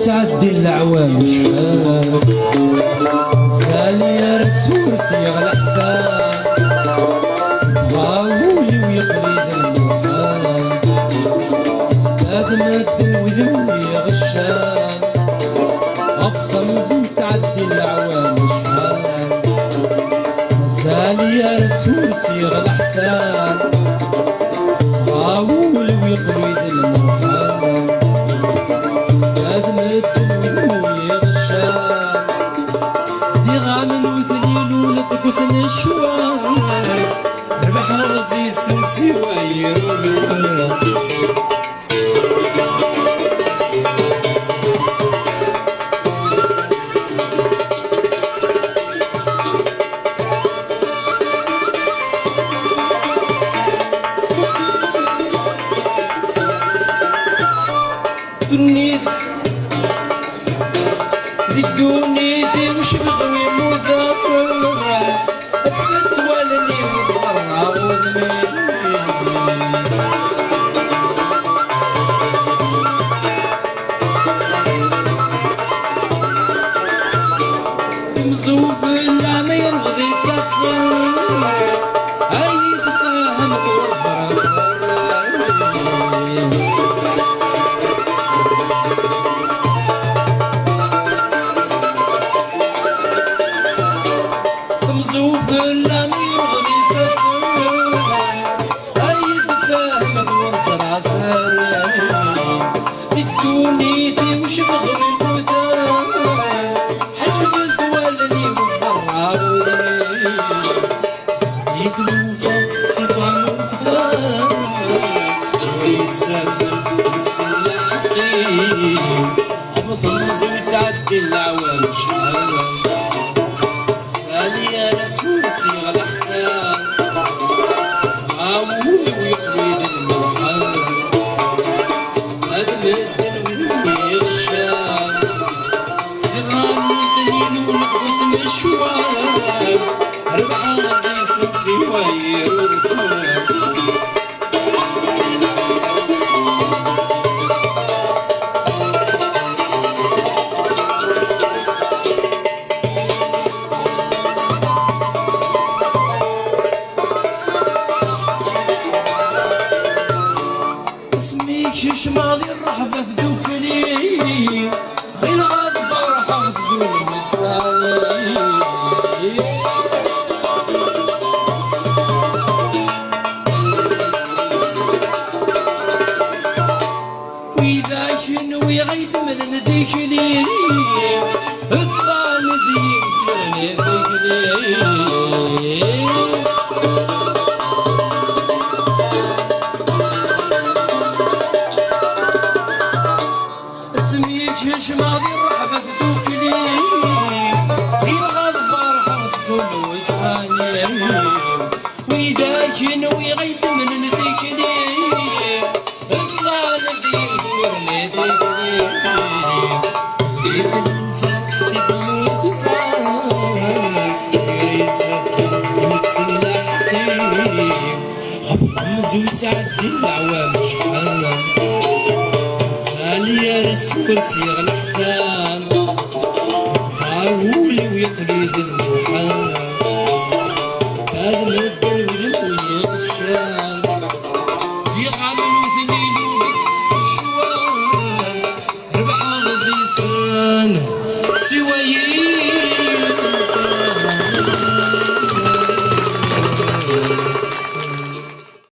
تعدي الأعوام شحال سالي يا رسول سيغ الأحسان غاولي ويقليد المحال سداد مد وذمي غشان أفضل زوج تعدي الأعوام شحال سالي يا رسول سيغ الأحسان غاولي ويقليد المحال مد وينوي غشان زغام وثليل ونطقس الشوان ربح رزي السنسي ويرولو تنيت دونيتي وش بغوي مذاكر أثبت ولني وبصرها وذمي تمزوف لا ما يرفض يسفر أي تفاهم وصر مزوف لم يغضي سفر أي تفاهم بوصر عسر الدونيتي وش بغوي المدام حجب الدولني مزرعة وليش سخديك الوفا صفا متفا ويسافر يبسل حقيم عبث زوج تعدي العوام شحال يا رسول سيغ الأحسان غاولي ويقليد المحال سقاد مدن وذني غشان صغار مدنين ونقص الشوان ربح غزي سنسي وير الفوان شيش ماضي الرحبة ذوكلي غير غاد فرحة تزول مسالي وإذا شنو يغيد من ذيكلي اتصال ذيك زين ذيكلي لكن ويغيد من ذكري الصالد يزور ذكري يتنفى سيبموت يسفر مكسل لحتي غمز وتعدي العوام شحال سالي يا رسول صيغ الحسان يفغاولي ويقليد المحال سكاد مبل ودموي الشام زيغة من وثنين الشوال ربح غزيسان سوايي